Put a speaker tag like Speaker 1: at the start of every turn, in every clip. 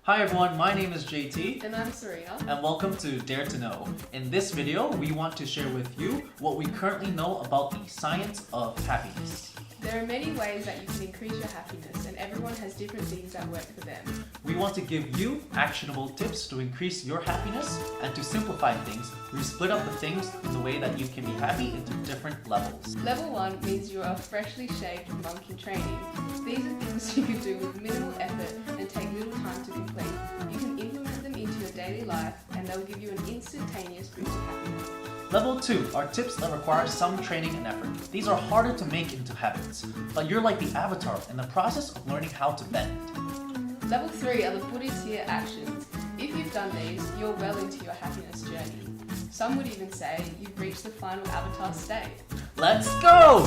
Speaker 1: Hi everyone, my name is JT.
Speaker 2: And I'm Serena.
Speaker 1: And welcome to Dare to Know. In this video, we want to share with you what we currently know about the science of happiness.
Speaker 2: There are many ways that you can increase your happiness, and everyone has different things that work for them.
Speaker 1: We want to give you actionable tips to increase your happiness, and to simplify things, we split up the things in the way that you can be happy into different levels.
Speaker 2: Level 1 means you are a freshly shaved monk in training. These are things you can do with minimal effort and take little time to complete. You can implement them into your daily life, and they'll give you an instantaneous boost of happiness.
Speaker 1: Level 2 are tips that require some training and effort. These are harder to make into habits, but you're like the avatar in the process of learning how to bend.
Speaker 2: Level 3 are the put into your actions. If you've done these, you're well into your happiness journey. Some would even say you've reached the final avatar state.
Speaker 1: Let's go!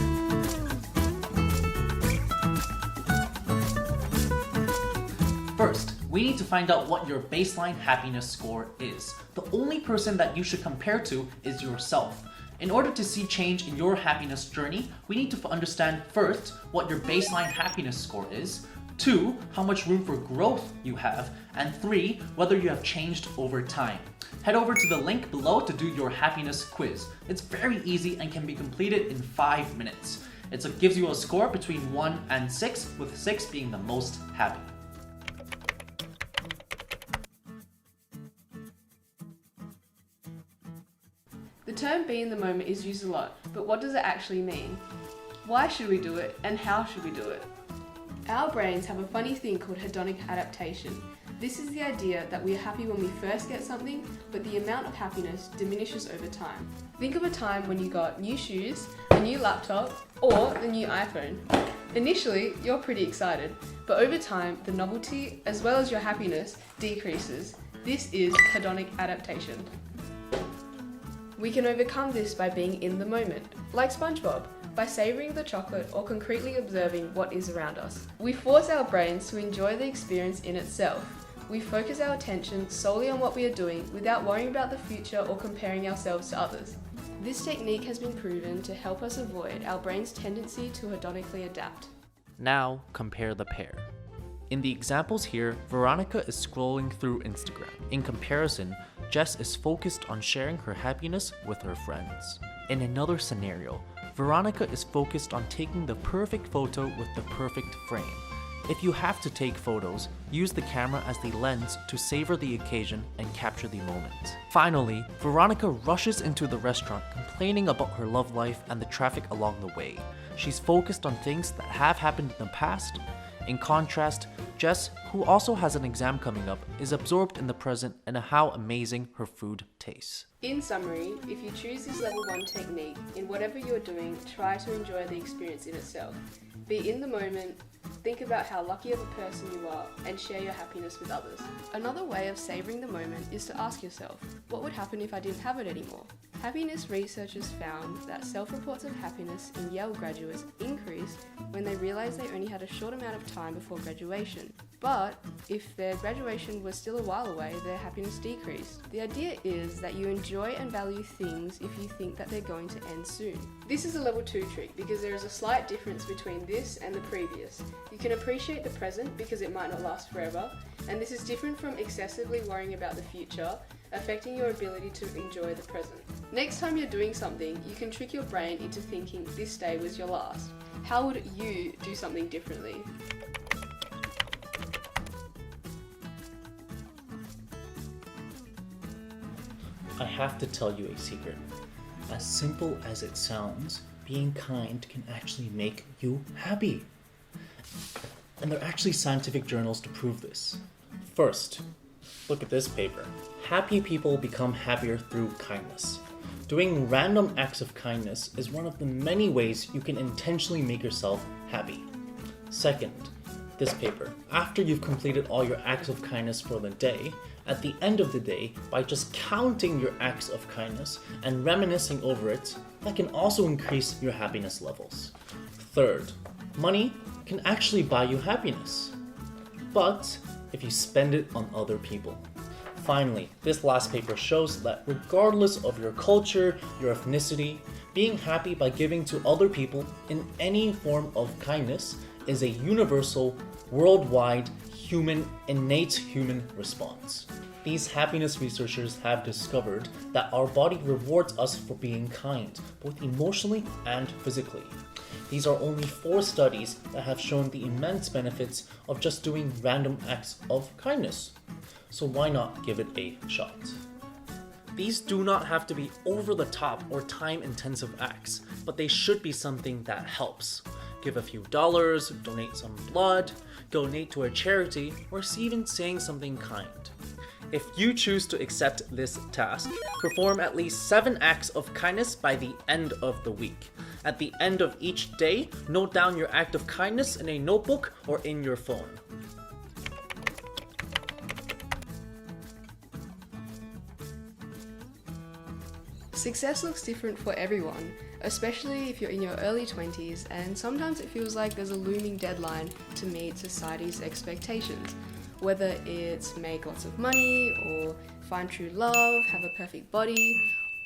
Speaker 1: First, we need to find out what your baseline happiness score is. The only person that you should compare to is yourself. In order to see change in your happiness journey, we need to understand first what your baseline happiness score is, 2, how much room for growth you have, and 3, whether you have changed over time. Head over to the link below to do your happiness quiz. It's very easy and can be completed in 5 minutes. It gives you a score between 1 and 6, with 6 being the most happy.
Speaker 2: The term be in the moment is used a lot, but what does it actually mean? Why should we do it, and how should we do it? Our brains have a funny thing called hedonic adaptation. This is the idea that we are happy when we first get something, but the amount of happiness diminishes over time. Think of a time when you got new shoes, a new laptop, or the new iPhone. Initially, you're pretty excited, but over time, the novelty, as well as your happiness, decreases. This is hedonic adaptation. We can overcome this by being in the moment, like SpongeBob, by savouring the chocolate or concretely observing what is around us. We force our brains to enjoy the experience in itself. We focus our attention solely on what we are doing without worrying about the future or comparing ourselves to others. This technique has been proven to help us avoid our brain's tendency to hedonically adapt.
Speaker 1: Now, compare the pair. In the examples here, Veronica is scrolling through Instagram. In comparison, Jess is focused on sharing her happiness with her friends. In another scenario, Veronica is focused on taking the perfect photo with the perfect frame. If you have to take photos, use the camera as the lens to savor the occasion and capture the moment. Finally, Veronica rushes into the restaurant complaining about her love life and the traffic along the way. She's focused on things that have happened in the past. In contrast, Jess, who also has an exam coming up, is absorbed in the present and how amazing her food tastes.
Speaker 2: In summary, if you choose this level 1 technique, in whatever you're doing, try to enjoy the experience in itself. Be in the moment, think about how lucky of a person you are, and share your happiness with others. Another way of savouring the moment is to ask yourself, what would happen if I didn't have it anymore? Happiness researchers found that self-reports of happiness in Yale graduates increased when they realised they only had a short amount of time before graduation. But if their graduation was still a while away, their happiness decreased. The idea is that you enjoy and value things if you think that they're going to end soon. This is a level 2 trick because there is a slight difference between this and the previous. You can appreciate the present because it might not last forever, and this is different from excessively worrying about the future, affecting your ability to enjoy the present. Next time you're doing something, you can trick your brain into thinking this day was your last. How would you do something differently?
Speaker 1: I have to tell you a secret. As simple as it sounds, being kind can actually make you happy. And there are actually scientific journals to prove this. First, look at this paper. Happy people become happier through kindness. Doing random acts of kindness is one of the many ways you can intentionally make yourself happy. Second, this paper. After you've completed all your acts of kindness for the day, at the end of the day, by just counting your acts of kindness and reminiscing over it, that can also increase your happiness levels. Third, money can actually buy you happiness, but if you spend it on other people. Finally, this last paper shows that regardless of your culture, your ethnicity, being happy by giving to other people in any form of kindness is a universal, worldwide, innate human response. These happiness researchers have discovered that our body rewards us for being kind, both emotionally and physically. These are only 4 studies that have shown the immense benefits of just doing random acts of kindness. So why not give it a shot? These do not have to be over the top or time-intensive acts, but they should be something that helps. Give a few dollars, donate some blood, donate to a charity, or even saying something kind. If you choose to accept this task, perform at least 7 acts of kindness by the end of the week. At the end of each day, note down your act of kindness in a notebook or in your phone.
Speaker 2: Success looks different for everyone, especially if you're in your early 20s, and sometimes it feels like there's a looming deadline to meet society's expectations. Whether it's make lots of money, or find true love, have a perfect body,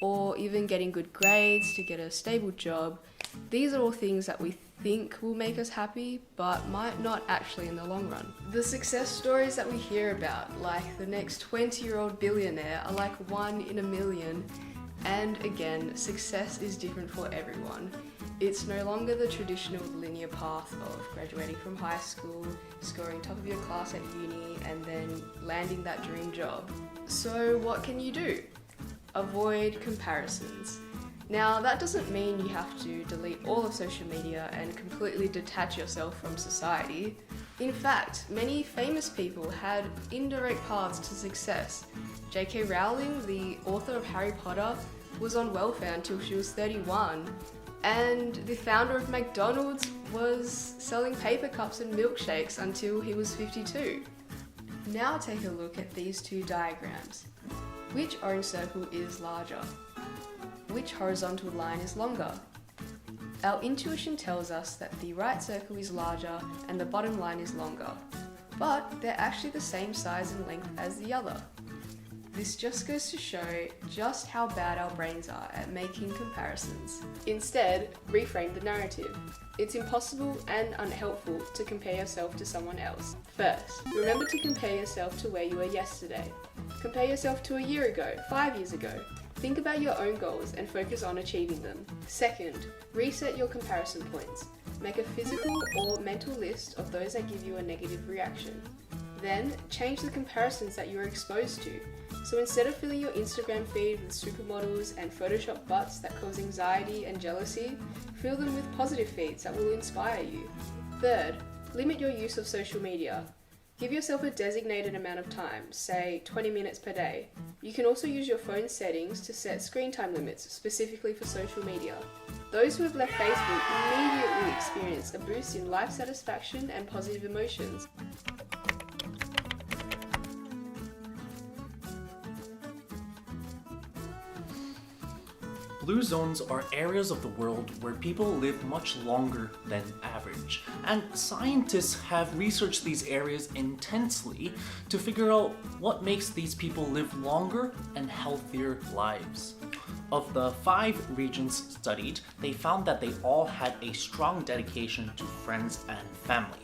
Speaker 2: or even getting good grades to get a stable job, these are all things that we think will make us happy, but might not actually in the long run. The success stories that we hear about, like the next 20-year-old billionaire, are like 1 in a million. And again, success is different for everyone. It's no longer the traditional linear path of graduating from high school, scoring top of your class at uni, and then landing that dream job. So what can you do? Avoid comparisons. Now, that doesn't mean you have to delete all of social media and completely detach yourself from society. In fact, many famous people had indirect paths to success. J.K. Rowling, the author of Harry Potter, was on welfare until she was 31, and the founder of McDonald's was selling paper cups and milkshakes until he was 52. Now take a look at these 2 diagrams. Which orange circle is larger? Which horizontal line is longer? Our intuition tells us that the right circle is larger and the bottom line is longer, but they're actually the same size and length as the other. This just goes to show just how bad our brains are at making comparisons. Instead, reframe the narrative. It's impossible and unhelpful to compare yourself to someone else. First, remember to compare yourself to where you were yesterday. Compare yourself to a year ago, 5 years ago. Think about your own goals and focus on achieving them. Second, reset your comparison points. Make a physical or mental list of those that give you a negative reaction. Then, change the comparisons that you're exposed to. So instead of filling your Instagram feed with supermodels and Photoshop butts that cause anxiety and jealousy, fill them with positive feeds that will inspire you. Third, limit your use of social media. Give yourself a designated amount of time, say 20 minutes per day. You can also use your phone settings to set screen time limits specifically for social media. Those who have left Facebook immediately experience a boost in life satisfaction and positive emotions.
Speaker 1: Blue zones are areas of the world where people live much longer than average, and scientists have researched these areas intensely to figure out what makes these people live longer and healthier lives. Of the 5 regions studied, they found that they all had a strong dedication to friends and family.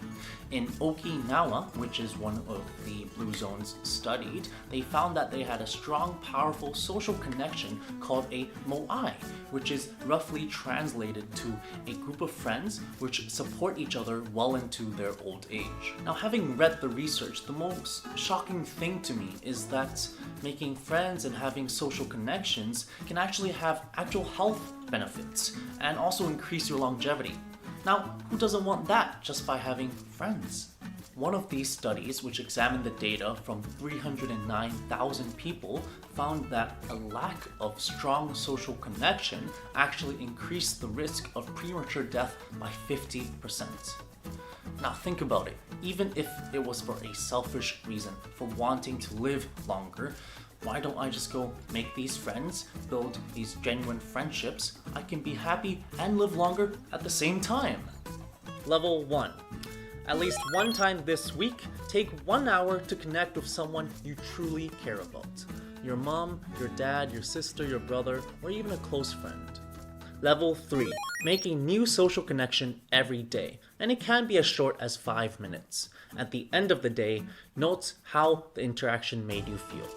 Speaker 1: In Okinawa, which is one of the blue zones studied, they found that they had a strong, powerful social connection called a moai, which is roughly translated to a group of friends which support each other well into their old age. Now, having read the research, the most shocking thing to me is that making friends and having social connections can actually have actual health benefits and also increase your longevity. Now, who doesn't want that just by having friends? One of these studies, which examined the data from 309,000 people, found that a lack of strong social connection actually increased the risk of premature death by 50%. Now think about it. Even if it was for a selfish reason, for wanting to live longer, why don't I just go make these friends, build these genuine friendships? I can be happy and live longer at the same time. Level 1. At least one time this week, take 1 hour to connect with someone you truly care about. Your mom, your dad, your sister, your brother, or even a close friend. Level 3. Make a new social connection every day, and it can be as short as 5 minutes. At the end of the day, note how the interaction made you feel.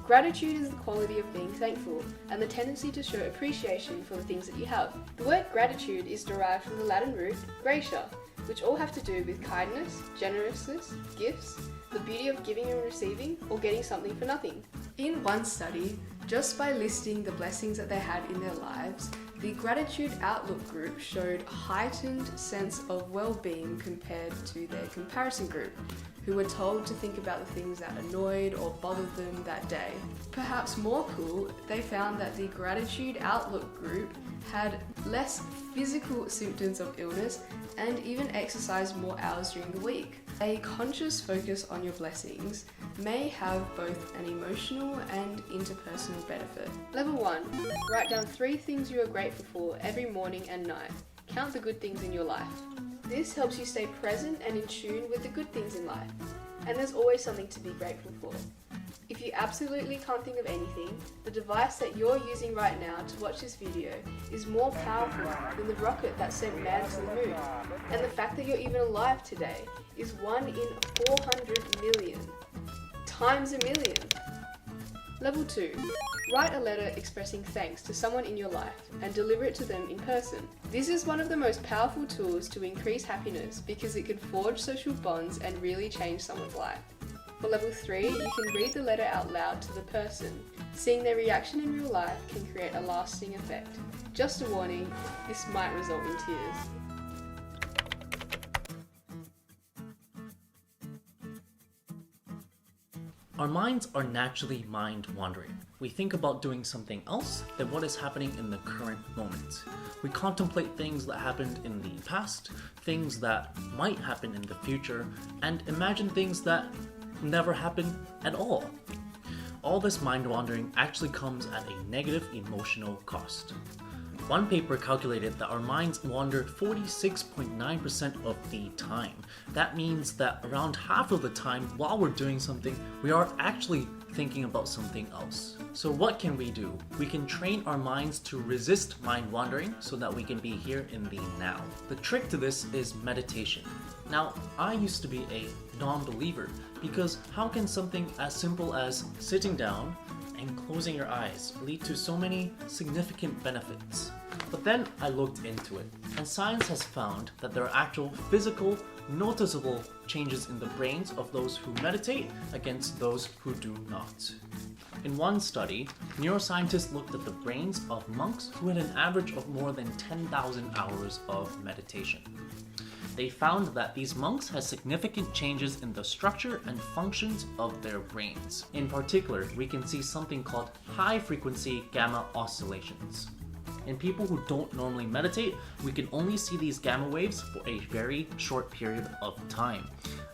Speaker 2: Gratitude is the quality of being thankful and the tendency to show appreciation for the things that you have. The word gratitude is derived from the Latin root gratia, which all have to do with kindness, generousness, gifts, the beauty of giving and receiving, or getting something for nothing. In one study, just by listing the blessings that they had in their lives, the Gratitude Outlook group showed a heightened sense of well-being compared to their comparison group, who were told to think about the things that annoyed or bothered them that day. Perhaps more cool, they found that the Gratitude Outlook group had less physical symptoms of illness and even exercised more hours during the week. A conscious focus on your blessings may have both an emotional and interpersonal benefit. Level 1. Write down 3 things you are grateful for every morning and night. Count the good things in your life. This helps you stay present and in tune with the good things in life. And there's always something to be grateful for. If you absolutely can't think of anything, the device that you're using right now to watch this video is more powerful than the rocket that sent man to the moon. And the fact that you're even alive today is 1 in 400 million. Times a million. Level 2. Write a letter expressing thanks to someone in your life and deliver it to them in person. This is one of the most powerful tools to increase happiness because it can forge social bonds and really change someone's life. For level 3, you can read the letter out loud to the person. Seeing their reaction in real life can create a lasting effect. Just a warning, this might result in tears.
Speaker 1: Our minds are naturally mind-wandering. We think about doing something else than what is happening in the current moment. We contemplate things that happened in the past, things that might happen in the future, and imagine things that never happen at all. All this mind-wandering actually comes at a negative emotional cost. One paper calculated that our minds wander 46.9% of the time. That means that around half of the time while we're doing something, we are actually thinking about something else. So what can we do? We can train our minds to resist mind wandering so that we can be here in the now. The trick to this is meditation. Now, I used to be a non-believer because how can something as simple as sitting down and closing your eyes lead to so many significant benefits? But then I looked into it, and science has found that there are actual physical, noticeable changes in the brains of those who meditate against those who do not. In one study, neuroscientists looked at the brains of monks who had an average of more than 10,000 hours of meditation. They found that these monks had significant changes in the structure and functions of their brains. In particular, we can see something called high-frequency gamma oscillations. In people who don't normally meditate, we can only see these gamma waves for a very short period of time.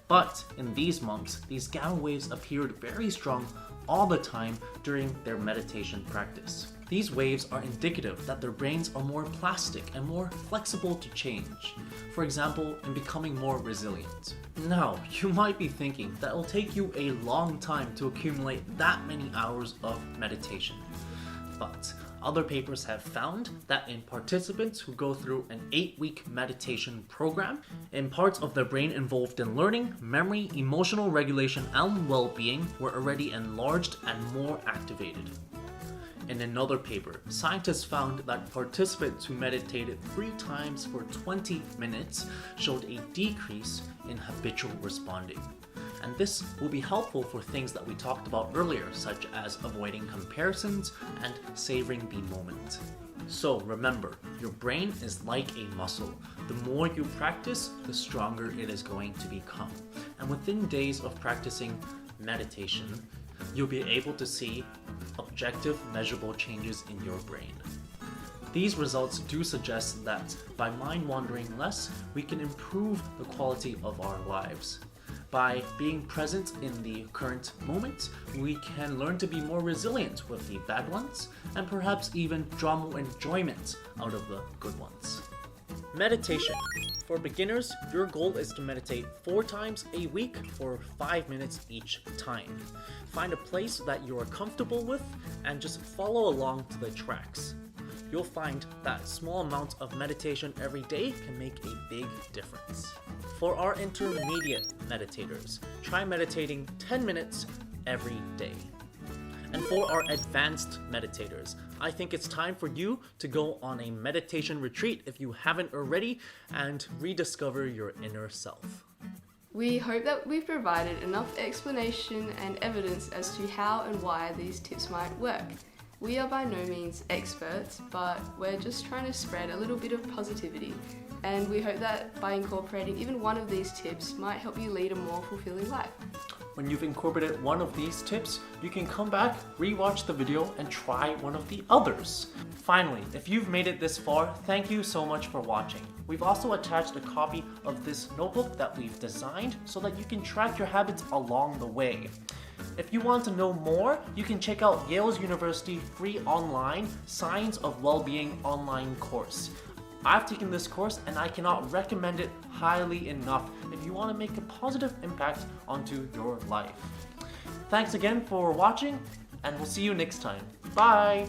Speaker 1: But in these monks, these gamma waves appeared very strong all the time during their meditation practice. These waves are indicative that their brains are more plastic and more flexible to change. For example, in becoming more resilient. Now, you might be thinking that it will take you a long time to accumulate that many hours of meditation. But other papers have found that in participants who go through an 8-week meditation program, in parts of their brain involved in learning, memory, emotional regulation, and well-being were already enlarged and more activated. In another paper, scientists found that participants who meditated 3 times for 20 minutes showed a decrease in habitual responding. And this will be helpful for things that we talked about earlier, such as avoiding comparisons and savoring the moment. So remember, your brain is like a muscle. The more you practice, the stronger it is going to become. And within days of practicing meditation, you'll be able to see objective, measurable changes in your brain. These results do suggest that by mind wandering less, we can improve the quality of our lives. By being present in the current moment, we can learn to be more resilient with the bad ones, and perhaps even draw more enjoyment out of the good ones. Meditation. For beginners, your goal is to meditate 4 times a week for 5 minutes each time. Find a place that you are comfortable with and just follow along to the tracks. You'll find that small amounts of meditation every day can make a big difference. For our intermediate meditators, try meditating 10 minutes every day. And for our advanced meditators, I think it's time for you to go on a meditation retreat if you haven't already and rediscover your inner self.
Speaker 2: We hope that we've provided enough explanation and evidence as to how and why these tips might work. We are by no means experts, but we're just trying to spread a little bit of positivity, and we hope that by incorporating even one of these tips might help you lead a more fulfilling life.
Speaker 1: When you've incorporated one of these tips, you can come back, rewatch the video, and try one of the others. Finally, if you've made it this far, thank you so much for watching. We've also attached a copy of this notebook that we've designed so that you can track your habits along the way. If you want to know more, you can check out Yale's University free online Science of Wellbeing online course. I've taken this course and I cannot recommend it highly enough if you want to make a positive impact onto your life. Thanks again for watching, and we'll see you next time. Bye!